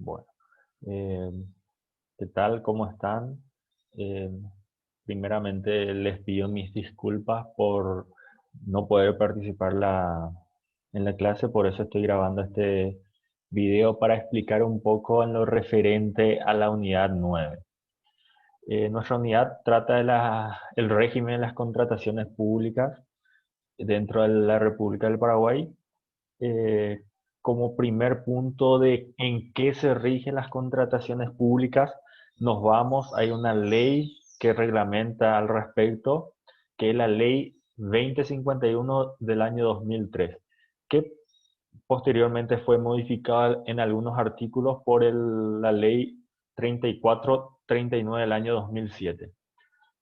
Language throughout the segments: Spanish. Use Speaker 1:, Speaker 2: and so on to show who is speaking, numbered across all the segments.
Speaker 1: Bueno, eh, ¿qué tal? ¿Cómo están? Eh, Primeramente les pido mis disculpas por no poder participar en la clase, por eso estoy grabando este video para explicar un poco en lo referente a la unidad 9. Nuestra unidad trata de el régimen de las contrataciones públicas dentro de la República del Paraguay. eh, Como primer punto de en qué se rigen las contrataciones públicas, hay una ley que reglamenta al respecto, que es la ley 2051 del año 2003, que posteriormente fue modificada en algunos artículos por la ley 3439 del año 2007.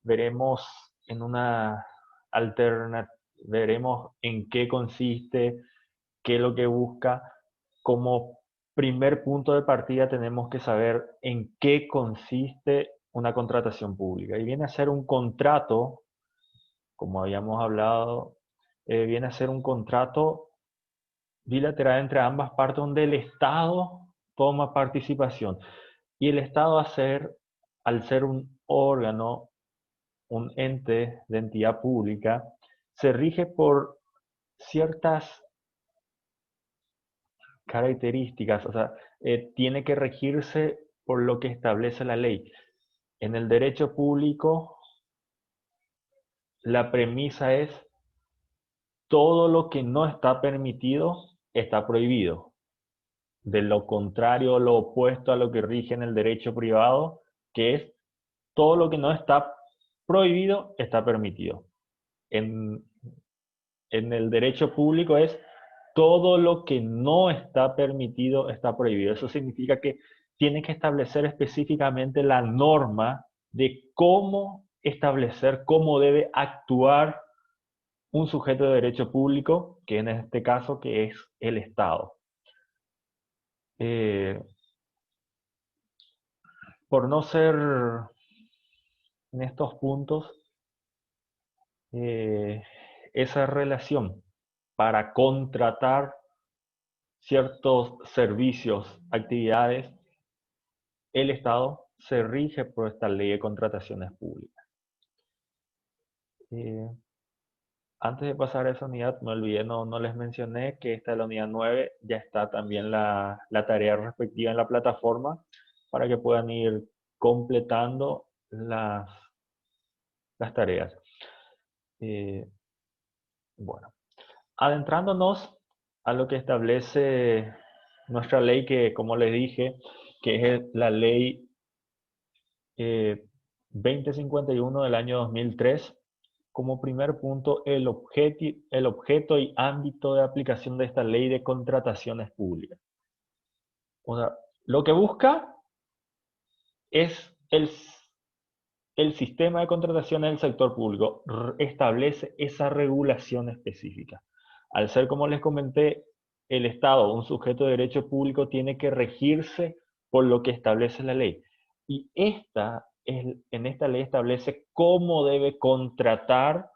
Speaker 1: Veremos en una alternativa, veremos en qué consiste, qué es lo que busca. Como primer punto de partida tenemos que saber en qué consiste una contratación pública. Y viene a ser un contrato, como habíamos hablado, viene a ser un contrato bilateral entre ambas partes donde el Estado toma participación. Y el Estado al ser un órgano, un ente de entidad pública, se rige por ciertas características, o sea, tiene que regirse por lo que establece la ley. En el derecho público, la premisa es todo lo que no está permitido está prohibido. De lo contrario, lo opuesto a lo que rige en el derecho privado, que es todo lo que no está prohibido está permitido. En, en el derecho público es todo lo que no está permitido está prohibido. Eso significa que tiene que establecer específicamente la norma de cómo establecer, cómo debe actuar un sujeto de derecho público, que en este caso que es el Estado. Eh, por no ser en estos puntos, eh, esa relación para contratar ciertos servicios, actividades, el Estado se rige por esta ley de contrataciones públicas. Eh, Antes de pasar a esa unidad, me olvidé, no les mencioné que esta es la unidad 9, ya está también la tarea respectiva en la plataforma para que puedan ir completando las tareas. Eh, bueno, adentrándonos a lo que establece nuestra ley, que como les dije, que es la ley 2051 del año 2003. Como primer punto, el objeto y ámbito de aplicación de esta ley de contrataciones públicas. O sea, lo que busca es el sistema de contratación del sector público, establece esa regulación específica. Al ser, como les comenté, el Estado, un sujeto de derecho público, tiene que regirse por lo que establece la ley. Y en esta ley establece cómo debe contratar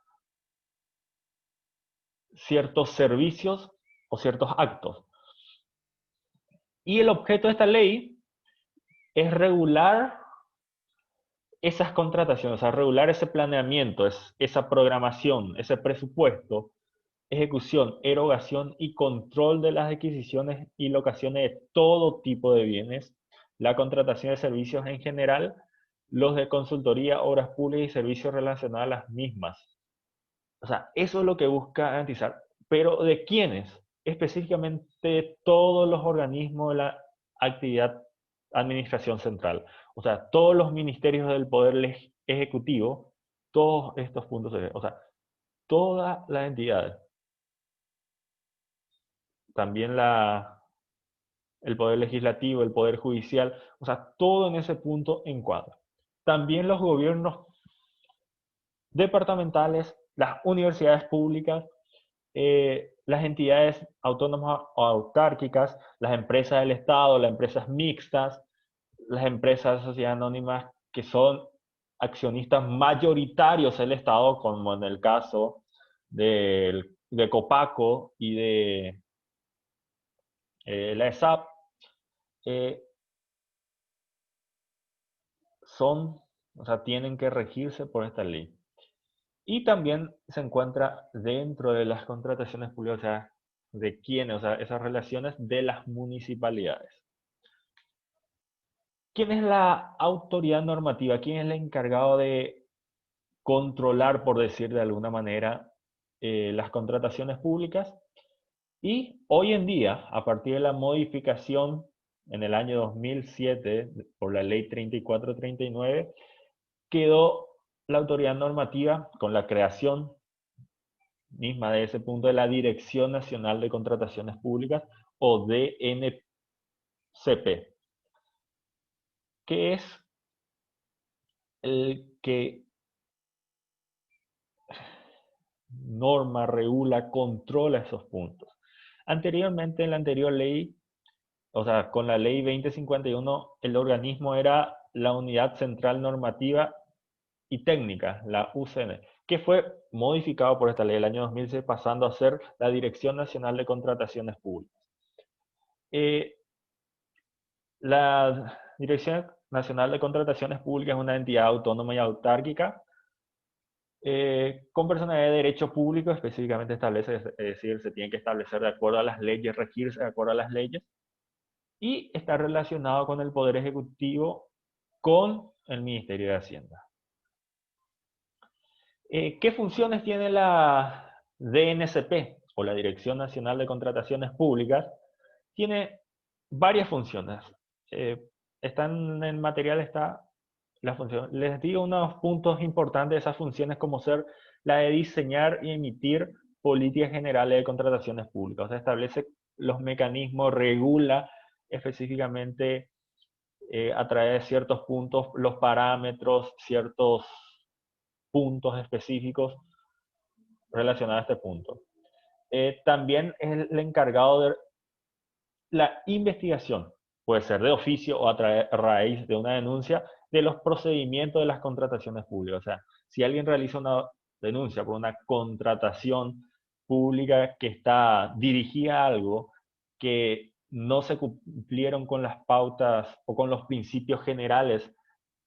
Speaker 1: ciertos servicios o ciertos actos. Y el objeto de esta ley es regular esas contrataciones, o sea, regular ese planeamiento, esa programación, ese presupuesto, ejecución, erogación y control de las adquisiciones y locaciones de todo tipo de bienes, la contratación de servicios en general, los de consultoría, obras públicas y servicios relacionados a las mismas. O sea, eso es lo que busca garantizar. Pero ¿de quiénes? Específicamente todos los organismos de la actividad administración central. O sea, todos los ministerios del Poder Ejecutivo, todos estos puntos, o sea, todas las entidades, también el Poder Legislativo, el Poder Judicial, o sea, todo en ese punto encuadra. También los gobiernos departamentales, las universidades públicas, las entidades autónomas o autárquicas, las empresas del Estado, las empresas mixtas, las empresas de sociedad anónimas que son accionistas mayoritarios del Estado, como en el caso de Copaco y de la ESAP, o sea, tienen que regirse por esta ley. Y también se encuentra dentro de las contrataciones públicas, o sea, de quiénes, o sea, esas relaciones de las municipalidades. ¿Quién es la autoridad normativa? ¿Quién es el encargado de controlar, por decir de alguna manera, las contrataciones públicas? Y hoy en día, a partir de la modificación en el año 2007 por la ley 3439, quedó la autoridad normativa con la creación misma de ese punto de la Dirección Nacional de Contrataciones Públicas o DNCP, que es el que norma, regula, controla esos puntos. Anteriormente, en la anterior ley, o sea, con la ley 2051, el organismo era la Unidad Central Normativa y Técnica, la UCN, que fue modificado por esta ley el año 2006, pasando a ser la Dirección Nacional de Contrataciones Públicas. La Dirección Nacional de Contrataciones Públicas es una entidad autónoma y autárquica con personalidad de derecho público, específicamente establece, es decir, se tiene que establecer de acuerdo a las leyes, regirse de acuerdo a las leyes, y está relacionado con el Poder Ejecutivo, con el Ministerio de Hacienda. ¿Qué funciones tiene la DNCP o la Dirección Nacional de Contrataciones Públicas? Tiene varias funciones. Están en el material, está la función. Les digo unos puntos importantes de esas funciones, como ser la de diseñar y emitir políticas generales de contrataciones públicas. O sea, establece los mecanismos, regula específicamente a través de ciertos puntos los parámetros, ciertos puntos específicos relacionados a este punto. También es el encargado de la investigación, puede ser de oficio o a raíz de una denuncia, de los procedimientos de las contrataciones públicas. O sea, si alguien realiza una denuncia por una contratación pública que está dirigida a algo que no se cumplieron con las pautas o con los principios generales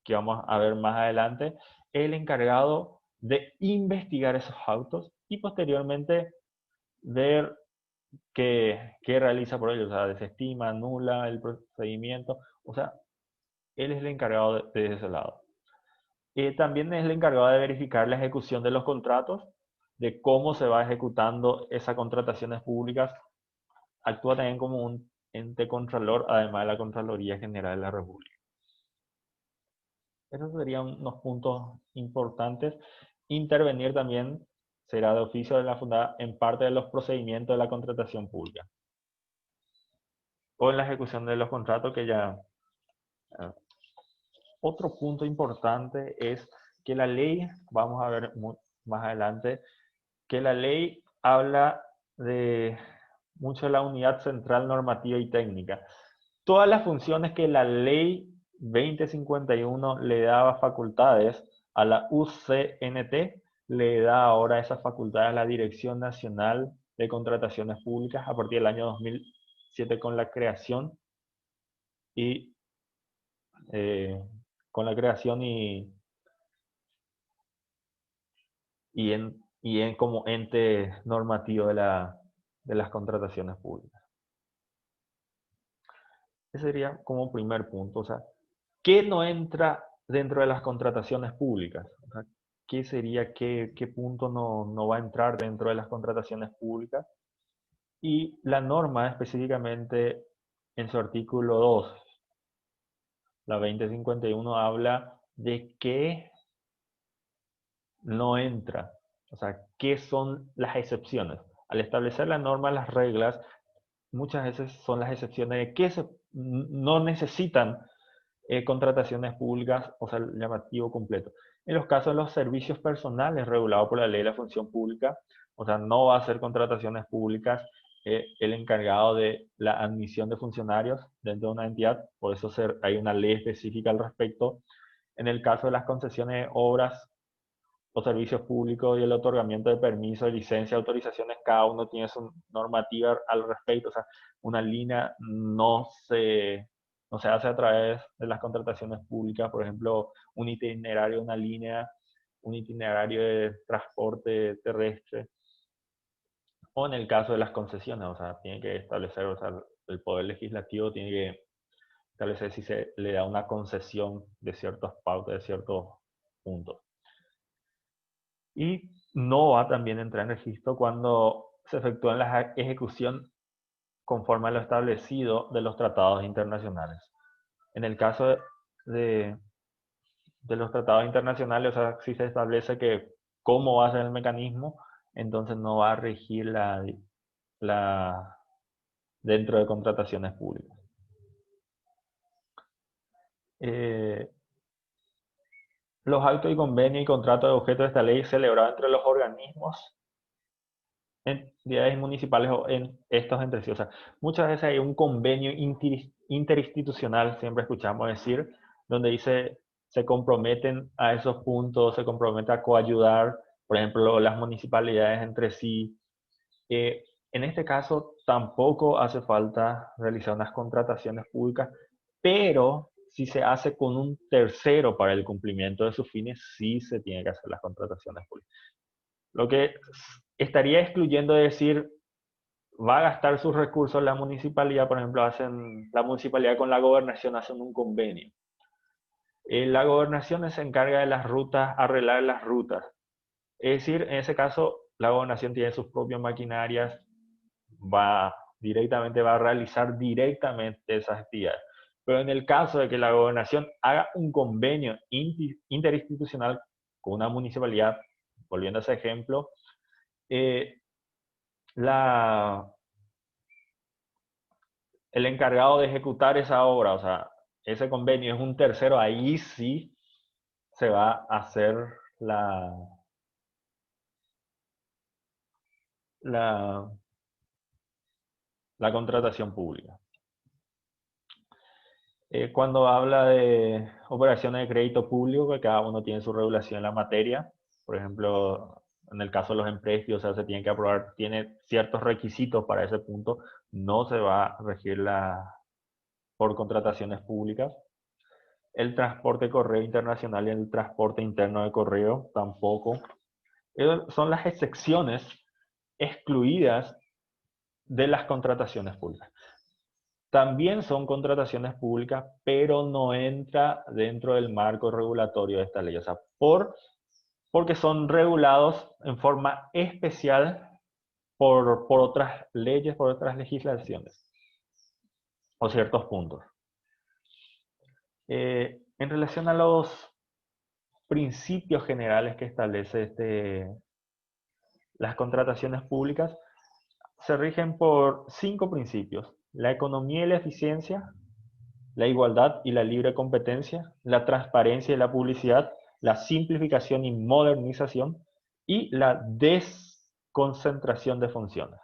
Speaker 1: que vamos a ver más adelante, es el encargado de investigar esos autos y posteriormente ver qué realiza por ellos, o sea, desestima, anula el procedimiento, o sea, él es el encargado de ese lado. También es el encargado de verificar la ejecución de los contratos, de cómo se va ejecutando esas contrataciones públicas. Actúa también como un ente contralor, además de la Contraloría General de la República. Esos serían unos puntos importantes. Intervenir también será de oficio de la fundada en parte de los procedimientos de la contratación pública o en la ejecución de los contratos que ya... Otro punto importante es que la ley, vamos a ver más adelante, que la ley habla de mucho de la unidad central normativa y técnica. Todas las funciones que la ley 2051 le daba facultades a la UCNT, le da ahora esas facultades a la Dirección Nacional de Contrataciones Públicas a partir del año 2007 con la creación y y en como ente normativo de las contrataciones públicas. Ese sería como primer punto. O sea, ¿qué no entra dentro de las contrataciones públicas? O sea, ¿qué sería, qué punto no va a entrar dentro de las contrataciones públicas? Y la norma específicamente en su artículo 2, la 2051, habla de qué no entra. O sea, ¿qué son las excepciones? Al establecer la norma, las reglas, muchas veces son las excepciones de que no necesitan contrataciones públicas, o sea, el llamativo completo. En los casos de los servicios personales regulados por la ley de la función pública, o sea, no va a ser contrataciones públicas el encargado de la admisión de funcionarios dentro de una entidad, por eso hay una ley específica al respecto. En el caso de las concesiones de obras o servicios públicos y el otorgamiento de permisos, licencias, autorizaciones, cada uno tiene su normativa al respecto. O sea, una línea no no se hace a través de las contrataciones públicas, por ejemplo, un itinerario de una línea, un itinerario de transporte terrestre, o en el caso de las concesiones, o sea, tiene que establecer, o sea, el Poder Legislativo tiene que establecer si se le da una concesión de ciertos pautas, de ciertos puntos. Y no va también a entrar en registro cuando se efectúa la ejecución conforme a lo establecido de los tratados internacionales. En el caso de, de los tratados internacionales, o sea, si se establece que cómo va a ser el mecanismo, entonces no va a regir la dentro de contrataciones públicas. Eh, los actos y convenios y contratos de objeto de esta ley celebrados entre los organismos, entidades municipales o en estos entre sí. O sea, muchas veces hay un convenio interinstitucional, siempre escuchamos decir, donde dice se comprometen a esos puntos, se comprometen a coayudar, por ejemplo, las municipalidades entre sí. En este caso, tampoco hace falta realizar unas contrataciones públicas, pero si se hace con un tercero para el cumplimiento de sus fines, sí se tiene que hacer las contrataciones públicas. Lo que estaría excluyendo de decir, va a gastar sus recursos la municipalidad, por ejemplo, la municipalidad con la gobernación hacen un convenio. La gobernación se encarga de las rutas, arreglar las rutas. Es decir, en ese caso, la gobernación tiene sus propias maquinarias, va va a realizar directamente esas actividades. Pero en el caso de que la gobernación haga un convenio interinstitucional con una municipalidad, volviendo a ese ejemplo, eh, la, el encargado de ejecutar esa obra, o sea, ese convenio es un tercero, ahí sí se va a hacer la, la, la contratación pública. Cuando habla de operaciones de crédito público, que cada uno tiene su regulación en la materia, por ejemplo, en el caso de los empréstitos, o sea, se tiene que aprobar, tiene ciertos requisitos para ese punto, no se va a regir por contrataciones públicas. El transporte de correo internacional y el transporte interno de correo tampoco. Son las excepciones excluidas de las contrataciones públicas. También son contrataciones públicas, pero no entra dentro del marco regulatorio de esta ley. O sea, porque son regulados en forma especial por otras leyes, por otras legislaciones o ciertos puntos. En relación a los principios generales que establece las contrataciones públicas, se rigen por 5 principios: la economía y la eficiencia, la igualdad y la libre competencia, la transparencia y la publicidad, la simplificación y modernización y la desconcentración de funciones.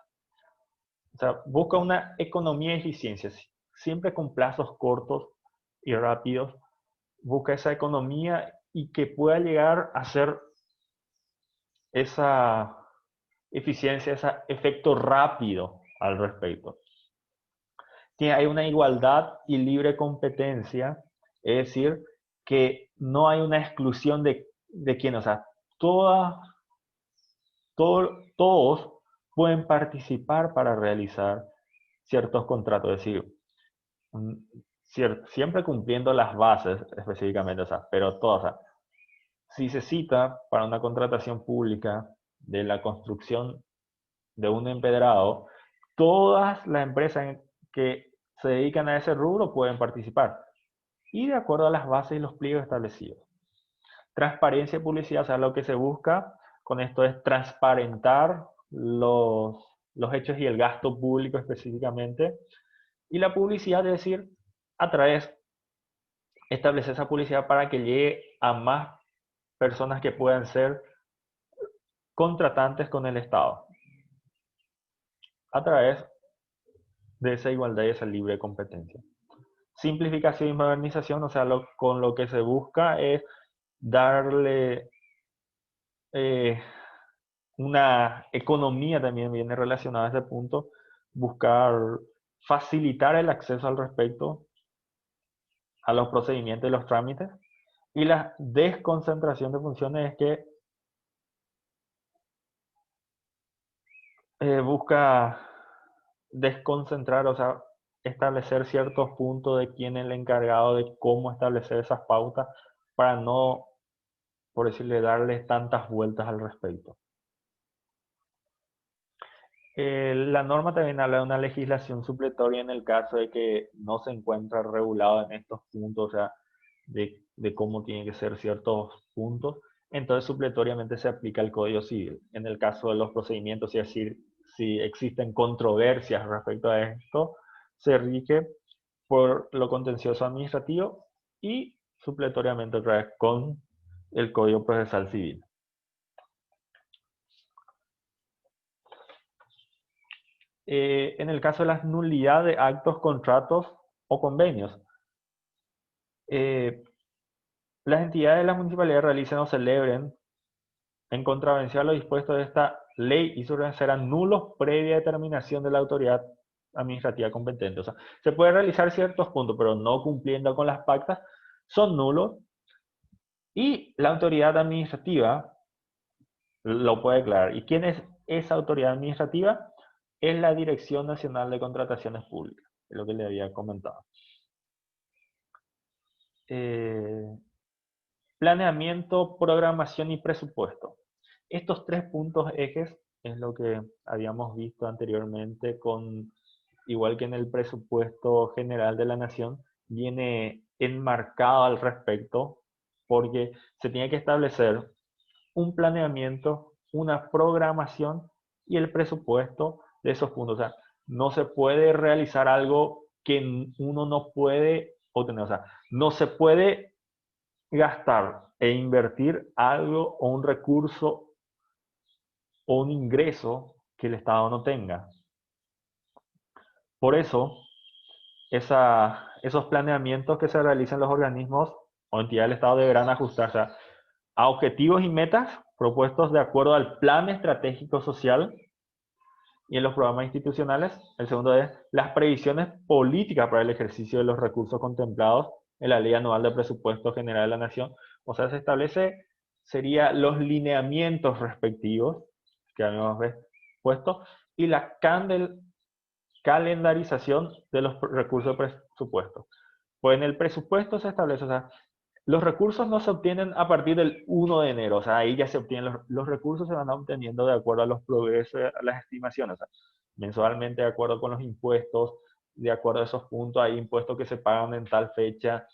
Speaker 1: O sea, busca una economía y eficiencia, siempre con plazos cortos y rápidos. Busca esa economía y que pueda llegar a ser esa eficiencia, ese efecto rápido al respecto. Hay una igualdad y libre competencia, es decir, que no hay una exclusión de quién, o sea, todos pueden participar para realizar ciertos contratos, es decir, siempre cumpliendo las bases específicamente, o sea, pero todas, o sea, si se cita para una contratación pública de la construcción de un empedrado, todas las empresas que se dedican a ese rubro pueden participar y de acuerdo a las bases y los pliegos establecidos. Transparencia y publicidad, o sea, lo que se busca con esto es transparentar los hechos y el gasto público específicamente. Y la publicidad, es decir, a través, establecer esa publicidad para que llegue a más personas que puedan ser contratantes con el Estado, a través de esa igualdad y esa libre competencia. Simplificación y modernización, o sea, con lo que se busca es darle una economía, también viene relacionada a ese punto, buscar facilitar el acceso al respecto, a los procedimientos y los trámites. Y la desconcentración de funciones es que busca desconcentrar, o sea, establecer ciertos puntos de quién es el encargado de cómo establecer esas pautas para no, por decirle, darles tantas vueltas al respecto. La norma también habla de una legislación supletoria en el caso de que no se encuentra regulado en estos puntos, o sea, de cómo tienen que ser ciertos puntos. Entonces, supletoriamente se aplica el Código Civil. En el caso de los procedimientos, es decir, si existen controversias respecto a esto, se rige por lo contencioso administrativo y supletoriamente otra vez con el Código Procesal Civil. En el caso de la nulidad de actos, contratos o convenios, las entidades de la municipalidad realicen o celebren en contravención a lo dispuesto de esta ley y sus órdenes serán nulos previa determinación de la autoridad administrativa competente. O sea, se puede realizar ciertos puntos, pero no cumpliendo con las pactas, son nulos y la autoridad administrativa lo puede declarar. ¿Y quién es esa autoridad administrativa? Es la Dirección Nacional de Contrataciones Públicas, es lo que le había comentado. Eh, Planeamiento, programación y presupuesto. Estos tres puntos ejes es lo que habíamos visto anteriormente con, igual que en el presupuesto general de la nación, viene enmarcado al respecto porque se tiene que establecer un planeamiento, una programación y el presupuesto de esos puntos. O sea, no se puede realizar algo que uno no puede obtener. O sea, no se puede gastar e invertir algo o un recurso o un ingreso que el Estado no tenga. Por eso, esos planeamientos que se realizan los organismos o entidades del Estado deberán ajustarse a objetivos y metas propuestos de acuerdo al plan estratégico social y en los programas institucionales. El segundo es las previsiones políticas para el ejercicio de los recursos contemplados en la Ley Anual de Presupuesto General de la Nación. O sea, se establece, sería los lineamientos respectivos que habíamos puesto y la calendarización de los recursos de presupuesto. Pues en el presupuesto se establece, o sea, los recursos no se obtienen a partir del 1 de enero, o sea, ahí ya se obtienen, los recursos se van obteniendo de acuerdo a los progresos, a las estimaciones, o sea, mensualmente de acuerdo con los impuestos, de acuerdo a esos puntos, hay impuestos que se pagan en tal fecha,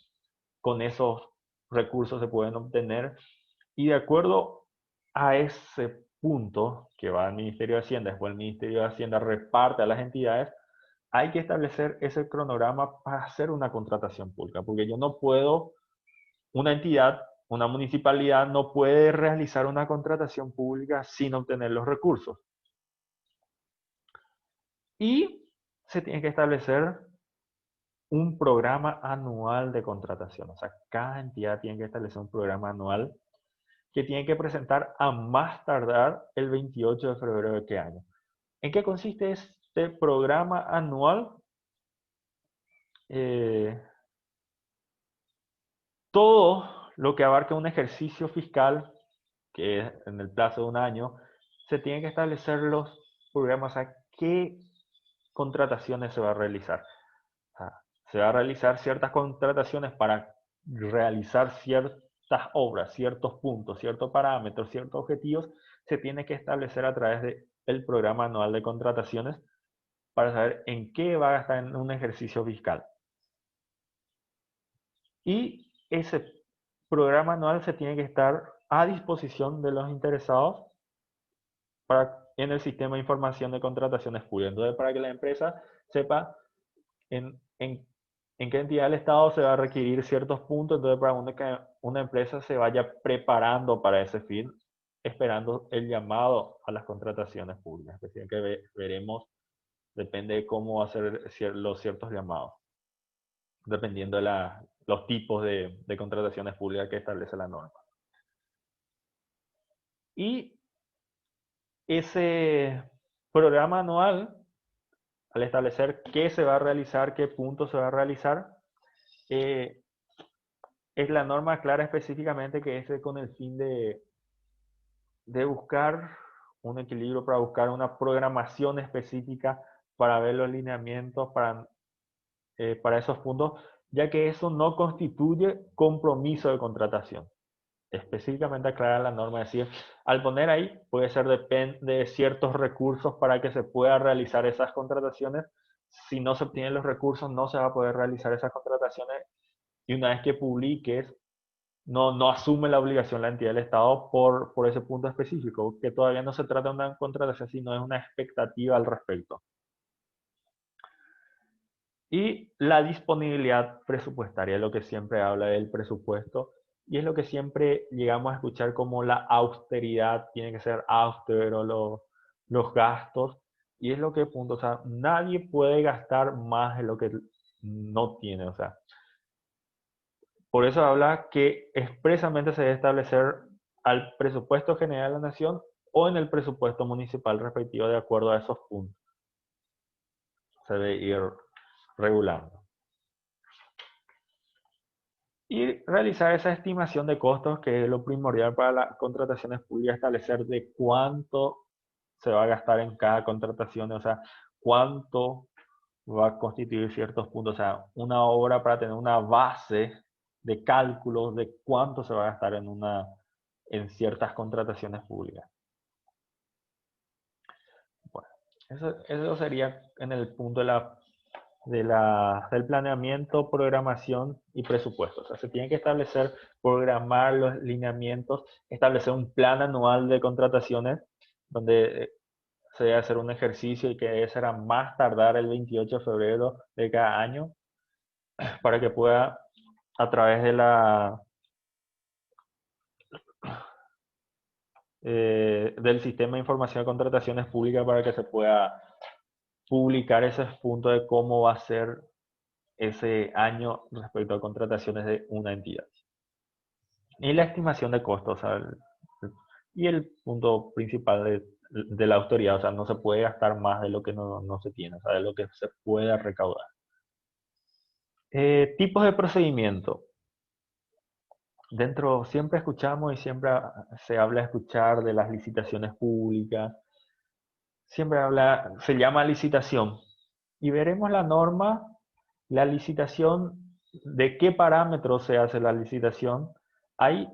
Speaker 1: con esos recursos se pueden obtener, y de acuerdo a ese punto que va al Ministerio de Hacienda, después el Ministerio de Hacienda reparte a las entidades, hay que establecer ese cronograma para hacer una contratación pública, porque yo no puedo, una entidad, una municipalidad no puede realizar una contratación pública sin obtener los recursos. Y se tiene que establecer un programa anual de contratación. O sea, cada entidad tiene que establecer un programa anual que tiene que presentar a más tardar el 28 de febrero de este año. ¿En qué consiste este programa anual? Eh, Todo lo que abarca un ejercicio fiscal, que es en el plazo de un año, se tienen que establecer los programas a qué contrataciones se va a realizar. O sea, se va a realizar ciertas contrataciones para realizar ciertas obras, ciertos puntos, ciertos parámetros, ciertos objetivos, se tiene que establecer a través del programa anual de contrataciones para saber en qué va a gastar en un ejercicio fiscal. Y ese programa anual se tiene que estar a disposición de los interesados en el sistema de información de contrataciones públicas. Entonces, para que la empresa sepa en, en, en qué entidad del Estado se va a requerir ciertos puntos, entonces para que una empresa se vaya preparando para ese fin, esperando el llamado a las contrataciones públicas. Es decir, que veremos, depende de cómo va a ser los ciertos llamados, dependiendo de los tipos de contrataciones públicas que establece la norma. Y ese programa anual, al establecer qué se va a realizar, qué puntos se va a realizar, es la norma clara específicamente que es con el fin de buscar un equilibrio, para buscar una programación específica, para ver los lineamientos, para esos puntos, ya que eso no constituye compromiso de contratación. Específicamente aclarar la norma, es decir, al poner ahí puede ser depende de ciertos recursos para que se pueda realizar esas contrataciones. Si no se obtienen los recursos, no se va a poder realizar esas contrataciones, y una vez que publiques, no asume la obligación la entidad del Estado por ese punto específico, que todavía no se trata de una contratación, sino es una expectativa al respecto. Y la disponibilidad presupuestaria, lo que siempre habla del presupuesto, y es lo que siempre llegamos a escuchar como la austeridad, tiene que ser austero los gastos, y es lo que punto, o sea, nadie puede gastar más de lo que no tiene, o sea, por eso habla que expresamente se debe establecer al presupuesto general de la nación o en el presupuesto municipal respectivo de acuerdo a esos puntos. Se debe ir regulando. Y realizar esa estimación de costos, que es lo primordial para las contrataciones públicas, establecer de cuánto se va a gastar en cada contratación, o sea, cuánto va a constituir ciertos puntos, o sea, una obra para tener una base de cálculos de cuánto se va a gastar en ciertas contrataciones públicas. Bueno, eso sería en el punto del planeamiento, programación y presupuesto. O sea, se tiene que establecer, programar los lineamientos, establecer un plan anual de contrataciones donde se debe hacer un ejercicio y que será más tardar el 28 de febrero de cada año para que pueda, a través del sistema de información de contrataciones públicas, para que se pueda publicar esos puntos de cómo va a ser ese año respecto a contrataciones de una entidad. Y la estimación de costos, o sea, y el punto principal de la autoridad, o sea, no se puede gastar más de lo que no se tiene, o sea, de lo que se pueda recaudar. Tipos de procedimiento. Dentro, siempre escuchamos y siempre se habla de escuchar de las licitaciones públicas, se llama licitación. Y veremos la norma, la licitación, de qué parámetros se hace la licitación. Hay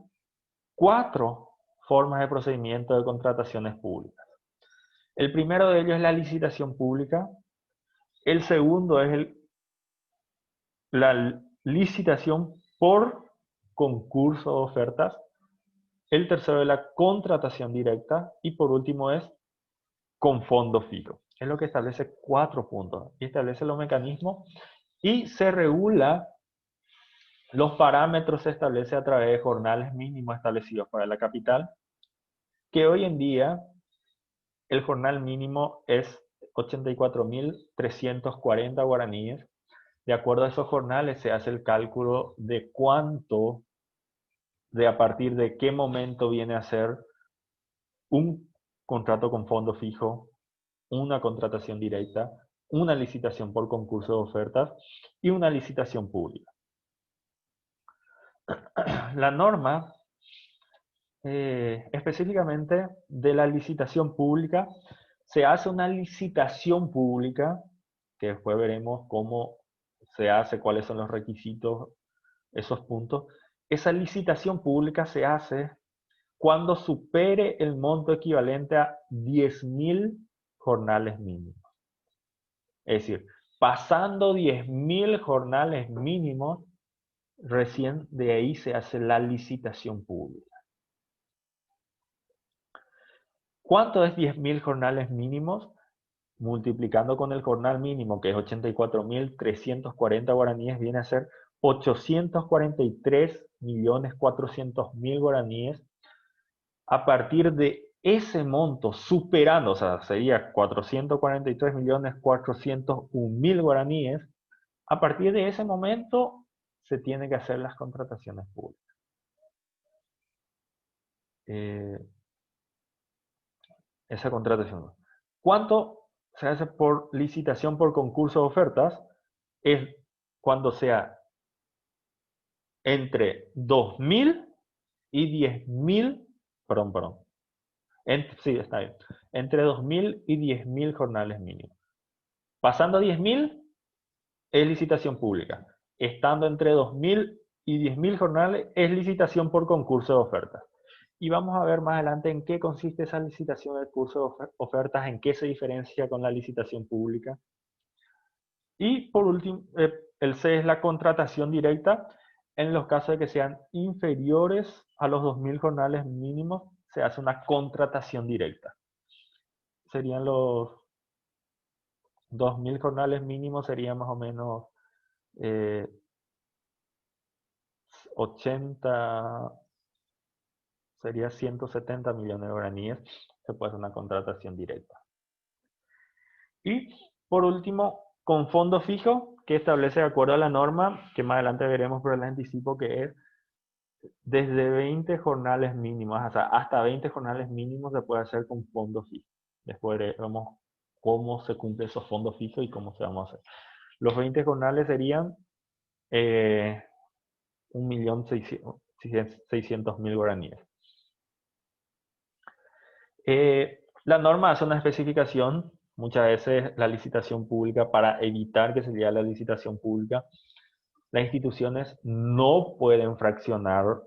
Speaker 1: 4 formas de procedimiento de contrataciones públicas. El primero de ellos es la licitación pública. El segundo es la licitación por concurso de ofertas. El tercero es la contratación directa. Y por último es con fondo fijo. Es lo que establece 4 puntos. Y establece los mecanismos y se regula. Los parámetros se establecen a través de jornales mínimos establecidos para la capital, que hoy en día el jornal mínimo es 84.340 guaraníes. De acuerdo a esos jornales se hace el cálculo de cuánto, de a partir de qué momento viene a ser un contrato con fondo fijo, una contratación directa, una licitación por concurso de ofertas y una licitación pública. La norma específicamente de la licitación pública, se hace una licitación pública, que después veremos cómo se hace, cuáles son los requisitos, esos puntos. Esa licitación pública se hace cuando supere el monto equivalente a 10.000 jornales mínimos. Es decir, pasando 10.000 jornales mínimos, recién de ahí se hace la licitación pública. ¿Cuánto es 10.000 jornales mínimos? Multiplicando con el jornal mínimo, que es 84.340 guaraníes, viene a ser 843.400.000 guaraníes. A partir de ese monto, superando, o sea, sería 443.401.000 guaraníes, a partir de ese momento se tienen que hacer las contrataciones públicas. Esa contratación. ¿Cuánto se hace por licitación por concurso de ofertas? Es cuando sea entre 2.000 y 10.000, perdón, sí, está bien, entre 2.000 y 10.000 jornales mínimos. Pasando a 10.000 es licitación pública. Estando entre 2.000 y 10.000 jornales es licitación por concurso de ofertas. Y vamos a ver más adelante en qué consiste esa licitación de curso de ofertas, en qué se diferencia con la licitación pública. Y por último, el C es la contratación directa. En los casos de que sean inferiores a los 2.000 jornales mínimos, se hace una contratación directa. Serían los 2.000 jornales mínimos, serían más o menos 80, sería 170 millones de guaraníes. Se puede hacer una contratación directa. Y por último, con fondo fijo, que establece de acuerdo a la norma, que más adelante veremos, pero les anticipo que es desde 20 jornales mínimos, o sea, hasta 20 jornales mínimos se puede hacer con fondo fijo. Después veremos cómo se cumplen esos fondos fijos y cómo se vamos a hacer. Los 20 jornales serían 1.600.000 guaraníes. La norma hace una especificación, muchas veces la licitación pública, para evitar que se llegue a la licitación pública, las instituciones no pueden fraccionar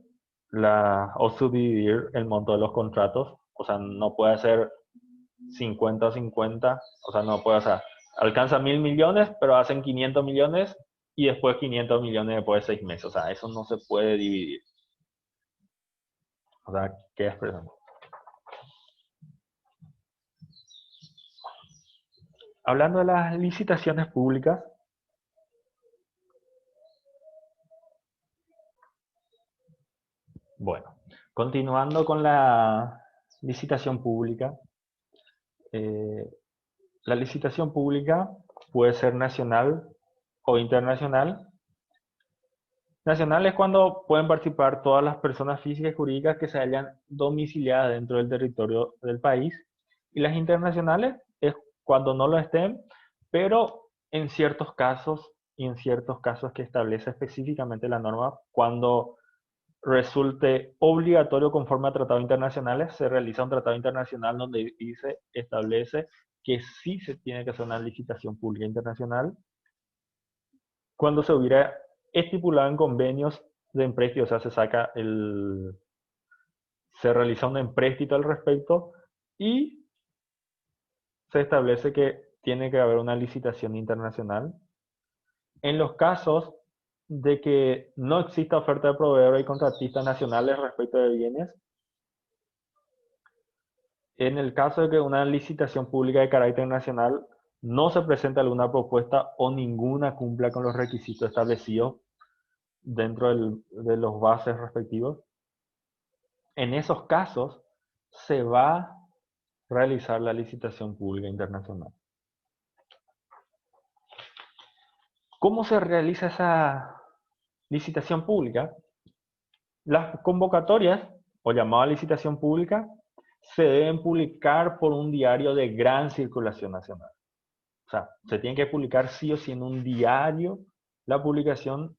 Speaker 1: o subdividir el monto de los contratos, o sea, no puede ser 50-50, o sea, no puede, o sea, alcanza 1.000 millones, pero hacen 500 millones y después 500 millones después de 6 meses, o sea, eso no se puede dividir. O sea, ¿qué es presente? Hablando de las licitaciones públicas, bueno, continuando con la licitación pública, eh, la licitación pública puede ser nacional o internacional. Nacional es cuando pueden participar todas las personas físicas y jurídicas que se hayan domiciliadas dentro del territorio del país. Y las internacionales es cuando no lo estén, pero en ciertos casos y en ciertos casos que establece específicamente la norma, cuando resulte obligatorio conforme a tratados internacionales, se realiza un tratado internacional donde establece que sí se tiene que hacer una licitación pública internacional cuando se hubiera estipulado en convenios de empréstito, o sea, se realiza un empréstito al respecto y se establece que tiene que haber una licitación internacional. En los casos de que no exista oferta de proveedores y contratistas nacionales respecto de bienes, en el caso de que una licitación pública de carácter nacional no se presente alguna propuesta o ninguna cumpla con los requisitos establecidos dentro de los bases respectivos, en esos casos se va a realizar la licitación pública internacional. ¿Cómo se realiza esa licitación pública? Las convocatorias, o llamada licitación pública, se deben publicar por un diario de gran circulación nacional. O sea, se tiene que publicar sí o sí en un diario la publicación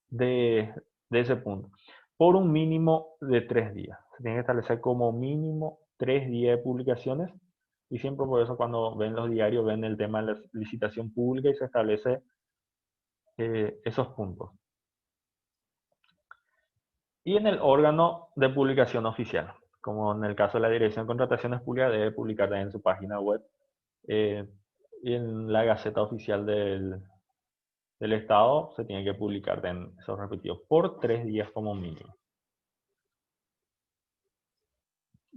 Speaker 1: de ese punto, por un mínimo de 3 días. Se tiene que establecer como mínimo 3 días de publicaciones, y siempre por eso cuando ven los diarios ven el tema de la licitación pública y se establece esos puntos. Y en el órgano de publicación oficial, como en el caso de la Dirección de Contrataciones Públicas, debe publicar en su página web eh, y en la Gaceta Oficial del Estado se tiene que publicar en esos repetidos por 3 días como mínimo.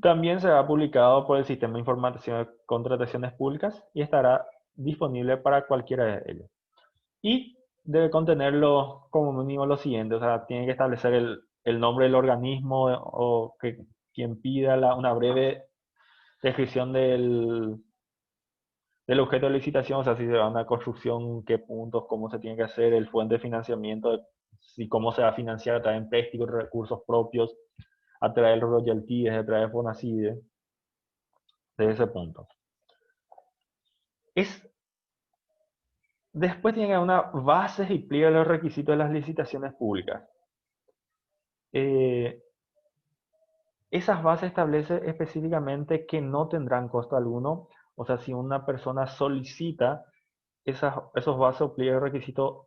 Speaker 1: También será publicado por el Sistema de Información de Contrataciones Públicas y estará disponible para cualquiera de ellos. Y debe contenerlo como mínimo lo siguiente, o sea, tiene que establecer el nombre del organismo o que quien pida una breve descripción del objeto de licitación, o sea, si se va a una construcción, qué puntos, cómo se tiene que hacer, el fuente de financiamiento, y cómo se va a financiar a través de empréstitos, recursos propios, a través del royalties, a través de Fonacide, de ese punto. Es Después tiene que haber una base y pliego de los requisitos de las licitaciones públicas. Eh, Esas bases establecen específicamente que no tendrán costo alguno. O sea, si una persona solicita esos bases o pliegos de requisitos,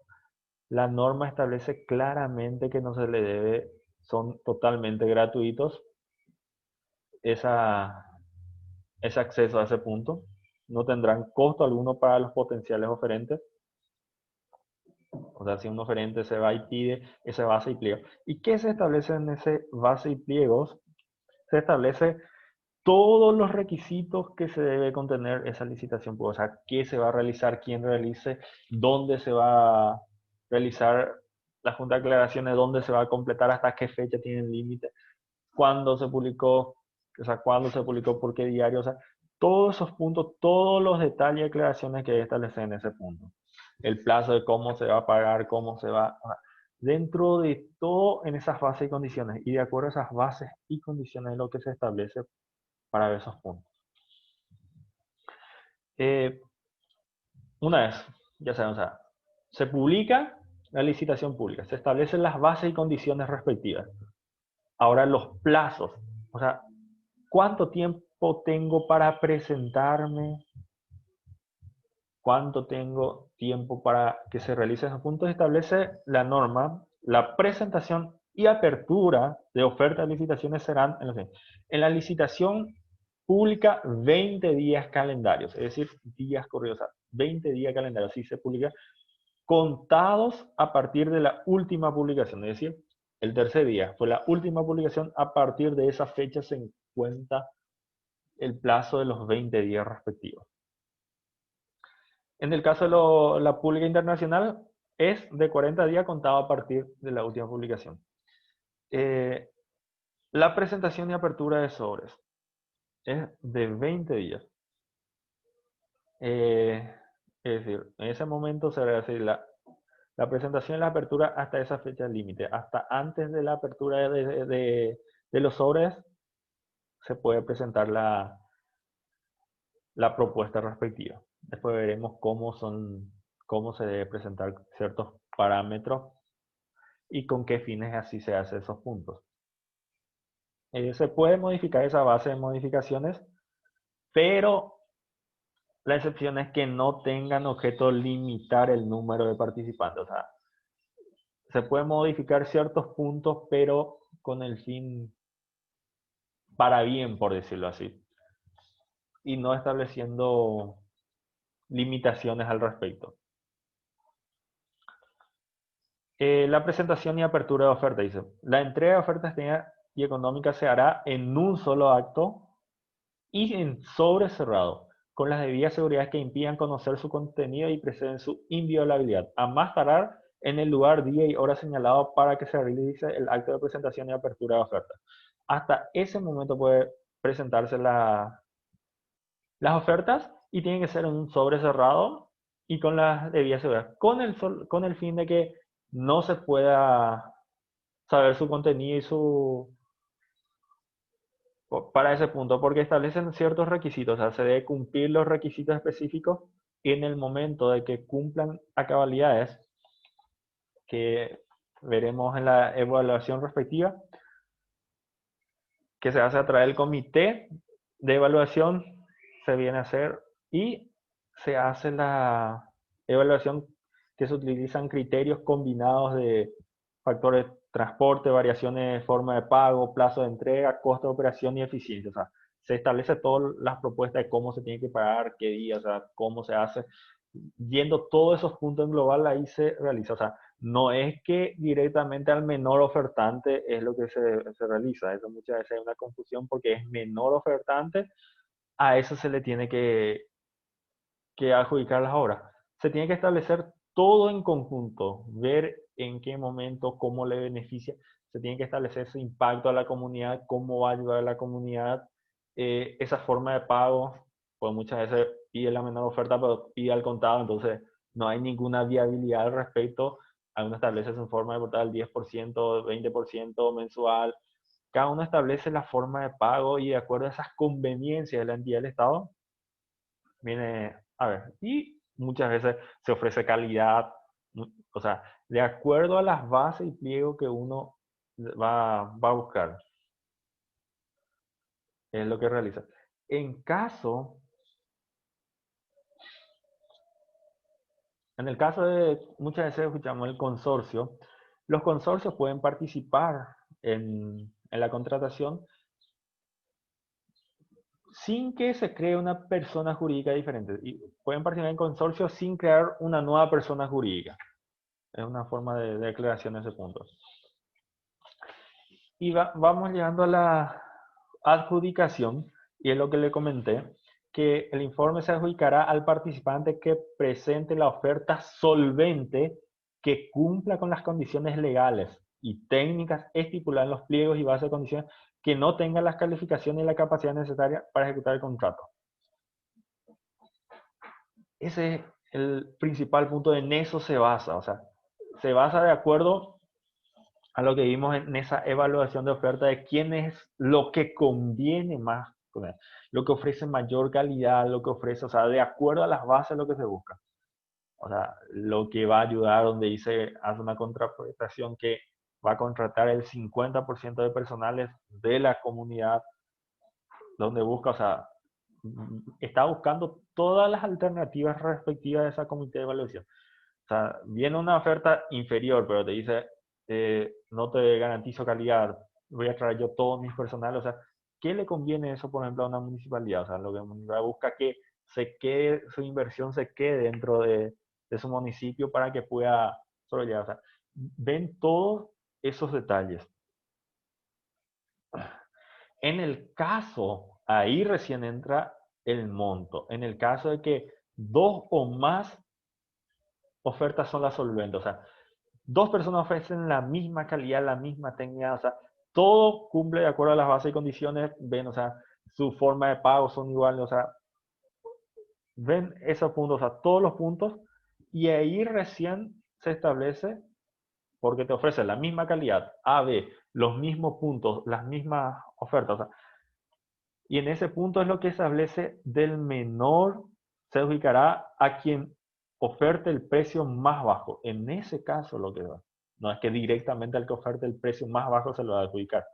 Speaker 1: la norma establece claramente que no se le debe, son totalmente gratuitos esa, ese acceso a ese punto. No tendrán costo alguno para los potenciales oferentes. O sea, si un oferente se va y pide ese base y pliego. ¿Y qué se establece en ese base y pliegos? Se establece todos los requisitos que se debe contener esa licitación, pues, o sea, qué se va a realizar, quién realice, dónde se va a realizar la junta de aclaraciones, dónde se va a completar, hasta qué fecha tiene el límite, cuándo se publicó, o sea, cuándo se publicó, por qué diario, o sea, todos esos puntos, todos los detalles y aclaraciones que hay establecidos en ese punto. El plazo de cómo se va a pagar, cómo se va, o sea, dentro de todo en esas bases y condiciones, y de acuerdo a esas bases y condiciones es lo que se establece para ver esos puntos. Eh, una vez, ya saben, o sea, se publica la licitación pública, se establecen las bases y condiciones respectivas. Ahora los plazos, o sea, ¿cuánto tiempo tengo para presentarme? ¿Cuánto tengo tiempo para que se realicen esos puntos? Establece la norma, la presentación y apertura de ofertas de licitaciones serán en la licitación pública 20 días calendarios, es decir, días corridos, o sea, 20 días calendarios, así se publica, contados a partir de la última publicación, es decir, el tercer día fue la última publicación, a partir de esa fecha se cuenta el plazo de los 20 días respectivos. En el caso de la pública internacional, es de 40 días contado a partir de la última publicación. Eh, la presentación y apertura de sobres es de 20 días. Eh, es decir, en ese momento se va a decir la presentación y la apertura hasta esa fecha límite. Hasta antes de la apertura de los sobres se puede presentar la propuesta respectiva. Después veremos cómo se debe presentar ciertos parámetros y con qué fines así se hacen esos puntos. Se puede modificar esa base de modificaciones, pero la excepción es que no tengan objeto limitar el número de participantes. O sea, se pueden modificar ciertos puntos, pero con el fin para bien, por decirlo así, y no estableciendo limitaciones al respecto. La presentación y apertura de oferta, dice. La entrega de ofertas y económicas se hará en un solo acto y en sobre cerrado, con las debidas seguridades que impidan conocer su contenido y preceden su inviolabilidad, a más tardar en el lugar, día y hora señalado para que se realice el acto de presentación y apertura de oferta. Hasta ese momento puede presentarse las ofertas y tienen que ser en un sobre cerrado y con las debidas seguridades, con el fin de que no se pueda saber su contenido y para ese punto, porque establecen ciertos requisitos, o sea, se debe cumplir los requisitos específicos y en el momento de que cumplan a cabalidades, que veremos en la evaluación respectiva, que se hace a través del comité de evaluación, se viene a hacer y se hace la evaluación que se utilizan criterios combinados de factores de transporte, variaciones de forma de pago, plazo de entrega, costo de operación y eficiencia. O sea, se establece todas las propuestas de cómo se tiene que pagar, qué día, o sea, cómo se hace. Yendo todos esos puntos en global, ahí se realiza. O sea, no es que directamente al menor ofertante es lo que se realiza. Eso muchas veces hay una confusión porque es menor ofertante, a eso se le tiene que adjudicar las obras. Se tiene que establecer todo en conjunto, ver en qué momento, cómo le beneficia. Se tiene que establecer ese impacto a la comunidad, cómo va a ayudar a la comunidad, esa forma de pago, pues muchas veces pide la menor oferta, pero pide al contado, entonces no hay ninguna viabilidad al respecto. Algunos establecen su forma de votar el 10%, 20% mensual. Cada uno establece la forma de pago y de acuerdo a esas conveniencias de la entidad del Estado, viene a ver. Y muchas veces se ofrece calidad, o sea, de acuerdo a las bases y pliego que uno va a buscar, es lo que realiza. En caso, en el caso de, muchas veces escuchamos el consorcio, los consorcios pueden participar en la contratación sin que se cree una persona jurídica diferente. Y pueden participar en consorcios sin crear una nueva persona jurídica. Es una forma de declaración en ese punto. Y vamos llegando a la adjudicación, y es lo que le comenté, que el informe se adjudicará al participante que presente la oferta solvente que cumpla con las condiciones legales y técnicas estipuladas en los pliegos y bases de condiciones, que no tenga las calificaciones y la capacidad necesaria para ejecutar el contrato. Ese es el principal punto, en eso se basa, o sea, se basa de acuerdo a lo que vimos en esa evaluación de oferta de quién es lo que conviene más, lo que ofrece mayor calidad, lo que ofrece, o sea, de acuerdo a las bases lo que se busca. O sea, lo que va a ayudar, donde dice, hace una contraprestación que va a contratar el 50% de personales de la comunidad, donde busca, o sea, está buscando todas las alternativas respectivas de esa comité de evaluación. O sea, viene una oferta inferior, pero te dice, no te garantizo calidad, voy a traer yo todo mi personal. O sea, ¿qué le conviene eso, por ejemplo, a una municipalidad? O sea, lo que la municipalidad busca que se quede, su inversión se quede dentro de su municipio para que pueda sobrellevar. O sea, ven todos esos detalles. En el caso, ahí recién entra el monto. En el caso de que dos o más ofertas son las solventes, o sea, dos personas ofrecen la misma calidad, la misma técnica, o sea, todo cumple de acuerdo a las bases y condiciones, ven, o sea, su forma de pago son iguales, o sea, ven esos puntos, o sea, todos los puntos, y ahí recién se establece, porque te ofrece la misma calidad, A, B, los mismos puntos, las mismas ofertas, o sea, y en ese punto es lo que establece del menor, se ubicará a quien oferte el precio más bajo. En ese caso lo que va. No es que directamente al que oferte el precio más bajo se lo va a adjudicar.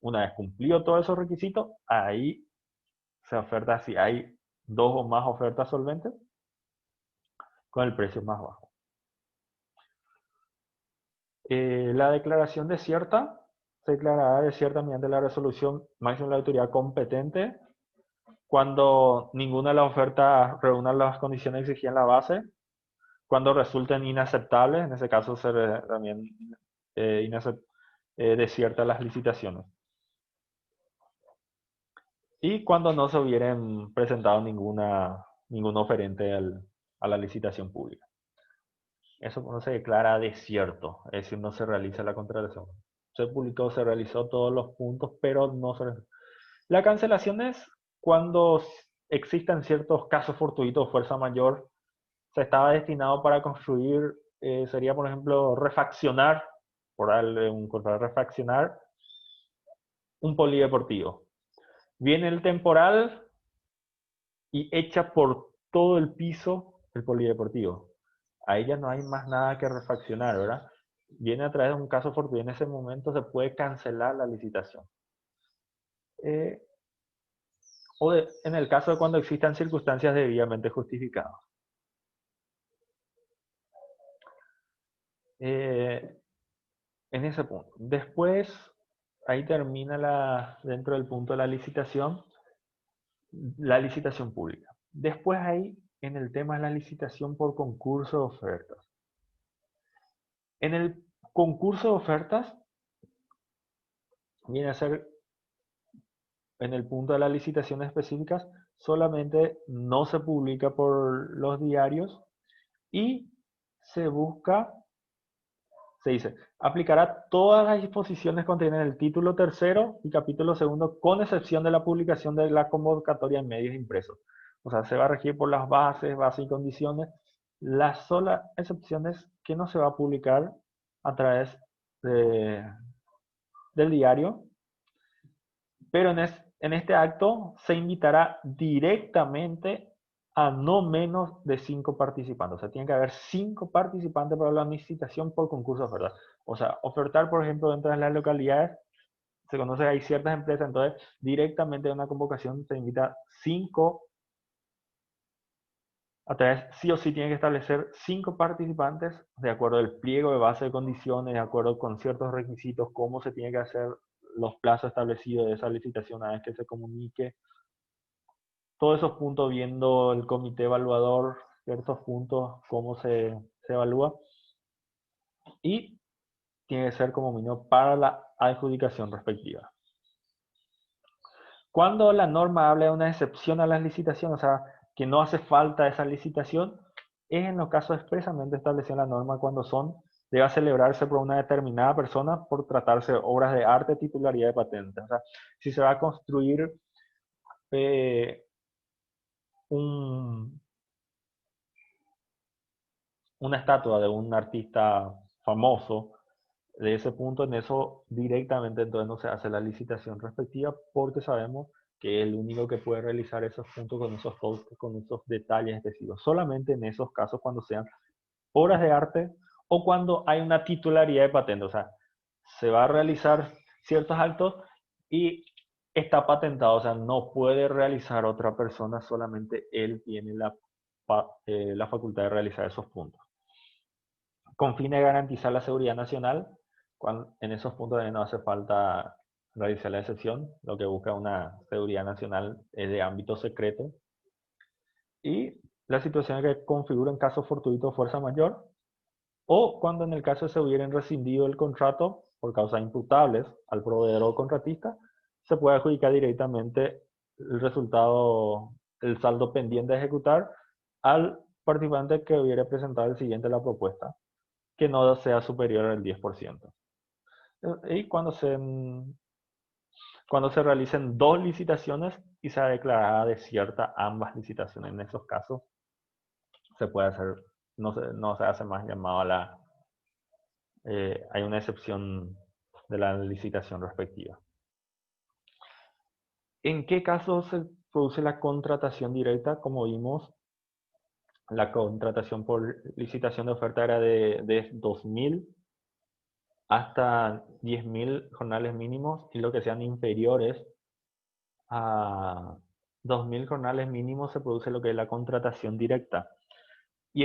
Speaker 1: Una vez cumplido todos esos requisitos, ahí se oferta si hay dos o más ofertas solventes con el precio más bajo. La declaración desierta se declarará desierta mediante la resolución máxima de la autoridad competente cuando ninguna de las ofertas reúna las condiciones exigidas en la base, cuando resulten inaceptables, en ese caso se también desierta las licitaciones. Y cuando no se hubieran presentado ningún oferente a la licitación pública. Eso no se declara desierto, es decir, no se realiza la contratación. Se publicó, se realizó todos los puntos, pero no se... La cancelación es cuando existan ciertos casos fortuitos, fuerza mayor, se estaba destinado para construir, sería por ejemplo refaccionar, por darle un contrato, refaccionar un polideportivo. Viene el temporal y echa por todo el piso el polideportivo. Ahí ya no hay más nada que refaccionar, ¿verdad? Viene a través de un caso fortuito, en ese momento se puede cancelar la licitación. Eh, en el caso de cuando existan circunstancias debidamente justificadas. En ese punto. Después, ahí termina dentro del punto de la licitación pública. Después ahí, en el tema de la licitación por concurso de ofertas. En el concurso de ofertas, viene a ser, en el punto de las licitaciones específicas, solamente no se publica por los diarios y se busca, se dice, aplicará todas las disposiciones contenidas en el título tercero y capítulo segundo, con excepción de la publicación de la convocatoria en medios impresos. O sea, se va a regir por las bases y condiciones. La sola excepción es que no se va a publicar a través del diario, pero en este acto se invitará directamente a no menos de 5 participantes. O sea, tiene que haber 5 participantes para la licitación por concurso de oferta. O sea, ofertar, por ejemplo, dentro de las localidades, se conoce que hay ciertas empresas, entonces directamente en una convocación se invita 5, a través, sí o sí tiene que establecer 5 participantes de acuerdo al pliego de base de condiciones, de acuerdo con ciertos requisitos, cómo se tiene que hacer los plazos establecidos de esa licitación una vez que se comunique. Todos esos puntos viendo el comité evaluador, ciertos puntos, cómo se evalúa. Y tiene que ser como mínimo para la adjudicación respectiva. Cuando la norma habla de una excepción a las licitaciones, o sea, que no hace falta esa licitación, es en los casos expresamente establecidos en la norma cuando deba celebrarse por una determinada persona por tratarse de obras de arte, titularidad de patente. O sea, si se va a construir eh, un, una estatua de un artista famoso, de ese punto en eso directamente entonces no se hace la licitación respectiva porque sabemos que es el único que puede realizar esos puntos con esos detalles específicos. Solamente en esos casos cuando sean obras de arte o cuando hay una titularidad de patente. O sea, se va a realizar ciertos actos y está patentado. O sea, no puede realizar otra persona, solamente él tiene la facultad de realizar esos puntos con fines de garantizar la seguridad nacional. En esos puntos no hace falta realizar la excepción, lo que busca una seguridad nacional es de ámbito secreto. Y las situaciones que configuran caso fortuito o fuerza mayor, o cuando en el caso se hubieran rescindido el contrato por causas imputables al proveedor o contratista, se puede adjudicar directamente el resultado, el saldo pendiente de ejecutar al participante que hubiera presentado el siguiente la propuesta, que no sea superior al 10%. Y cuando se realicen 2 licitaciones y sea declarada desierta ambas licitaciones, en esos casos se puede hacer, no se hace más llamado a hay una excepción de la licitación respectiva. ¿En qué caso se produce la contratación directa? Como vimos, la contratación por licitación de oferta era de 2.000 hasta 10.000 jornales mínimos, y lo que sean inferiores a 2.000 jornales mínimos se produce lo que es la contratación directa. Y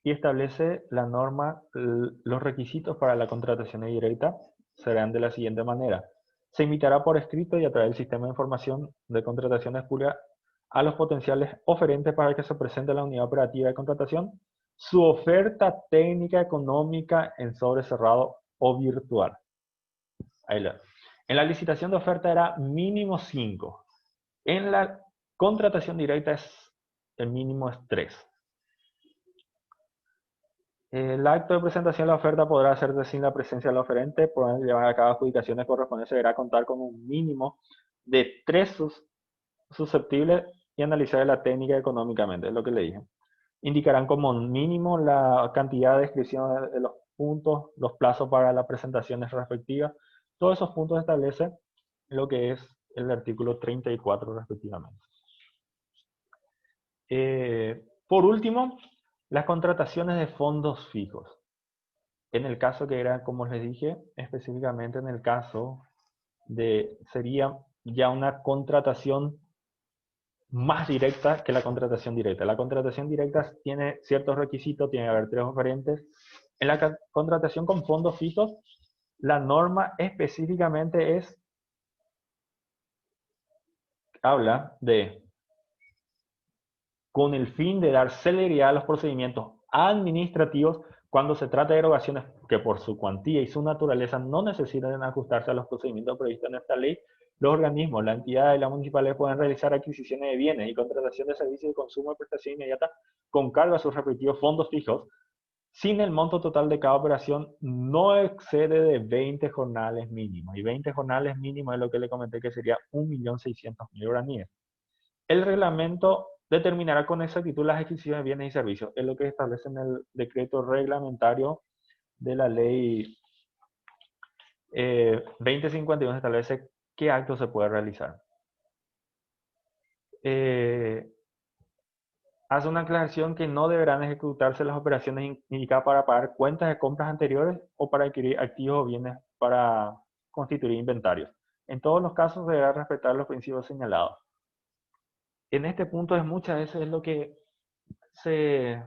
Speaker 1: establece la norma, los requisitos para la contratación directa serán de la siguiente manera. Se invitará por escrito y a través del sistema de información de contrataciones públicas a los potenciales oferentes para que se presente a la unidad operativa de contratación su oferta técnica económica en sobre cerrado o virtual. En la licitación de oferta era mínimo 5. En la contratación directa el mínimo es 3. El acto de presentación de la oferta podrá hacerse sin la presencia del oferente, por llevar a cabo adjudicaciones correspondientes, deberá contar con un mínimo de 3 susceptibles y analizar la técnica económicamente, es lo que le dije. Indicarán como mínimo la cantidad de descripción de los puntos, los plazos para las presentaciones respectivas. Todos esos puntos establecen lo que es el artículo 34 respectivamente. Por último, las contrataciones de fondos fijos. En el caso que era, como les dije, específicamente en el caso sería ya una contratación más directa que la contratación directa. La contratación directa tiene ciertos requisitos, tiene que haber 3 oferentes. En la contratación con fondos fijos, la norma específicamente habla de con el fin de dar celeridad a los procedimientos administrativos cuando se trata de erogaciones que por su cuantía y su naturaleza no necesitan ajustarse a los procedimientos previstos en esta ley. Los organismos, la entidad y la municipalidad pueden realizar adquisiciones de bienes y contratación de servicios de consumo de prestación inmediata con cargo a sus respectivos fondos fijos, sin el monto total de cada operación no excede de 20 jornales mínimos. Y 20 jornales mínimos es lo que le comenté que sería 1.600.000 guaraníes. El reglamento determinará con exactitud las adquisiciones de bienes y servicios. Es lo que establece en el decreto reglamentario de la ley 2051, establece qué acto se puede realizar. hace una aclaración que no deberán ejecutarse las operaciones indicadas para pagar cuentas de compras anteriores o para adquirir activos o bienes para constituir inventarios. En todos los casos deberá respetar los principios señalados. En este punto es muchas veces lo que se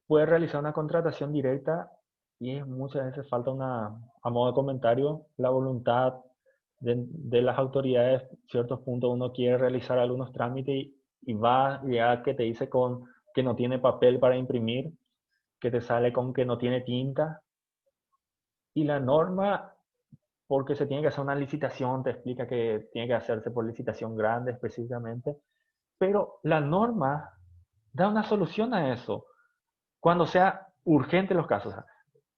Speaker 1: puede realizar una contratación directa y es muchas veces falta a modo de comentario, la voluntad de las autoridades. En ciertos puntos uno quiere realizar algunos trámites y va ya que te dice con que no tiene papel para imprimir, que te sale con que no tiene tinta. Y la norma, porque se tiene que hacer una licitación, te explica que tiene que hacerse por licitación grande específicamente, pero la norma da una solución a eso cuando sea urgente los casos.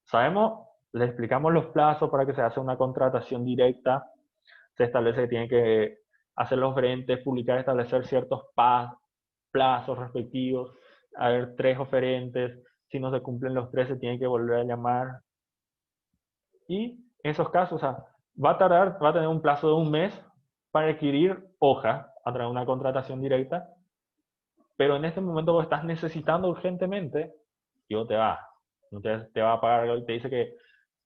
Speaker 1: Sabemos, le explicamos los plazos para que se haga una contratación directa, se establece que tiene que hacer los oferentes, publicar, establecer ciertos plazos respectivos, haber 3 oferentes, si no se cumplen los 3 se tiene que volver a llamar. Y en esos casos, o sea, va a tener un plazo de un mes para adquirir hoja a través de una contratación directa, pero en este momento vos estás necesitando urgentemente y vos te vas. Te va a pagar algo y te dice que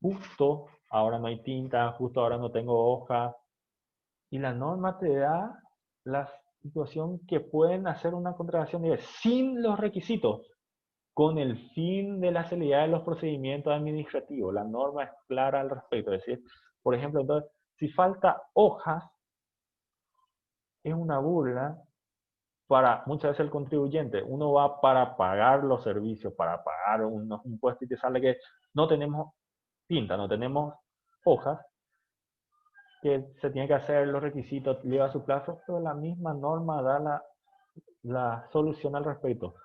Speaker 1: justo ahora no hay tinta, justo ahora no tengo hoja. Y la norma te da la situación que pueden hacer una contratación sin los requisitos, con el fin de la celeridad de los procedimientos administrativos. La norma es clara al respecto. Es decir, por ejemplo, entonces, si falta hojas, es una burla para muchas veces el contribuyente. Uno va para pagar los servicios, para pagar un impuesto y te sale que no tenemos tinta, no tenemos hojas, que se tiene que hacer los requisitos, lleva su plazo, pero la misma norma da la solución al respecto.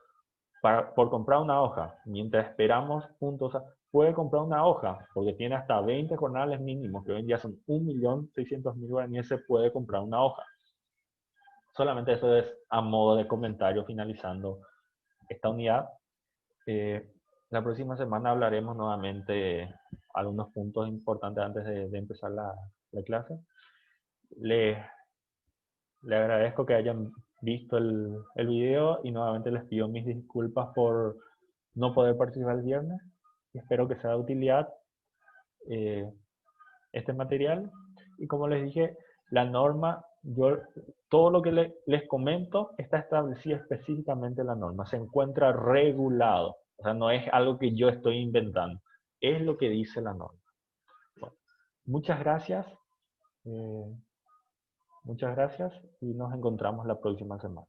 Speaker 1: Por comprar una hoja, mientras esperamos puntos, puede comprar una hoja, porque tiene hasta 20 jornales mínimos, que hoy en día son 1.600.000 guaraníes, se puede comprar una hoja. Solamente eso es a modo de comentario finalizando esta unidad. Eh, la próxima semana hablaremos nuevamente algunos puntos importantes antes de empezar la clase. Le, le agradezco que hayan visto el video y nuevamente les pido mis disculpas por no poder participar el viernes. Espero que sea de utilidad eh, este material. Y como les dije, la norma, todo lo que les comento está establecido específicamente en la norma. Se encuentra regulado. O sea, no es algo que yo estoy inventando. Es lo que dice la norma. Bueno, muchas gracias. eh, muchas gracias y nos encontramos la próxima semana.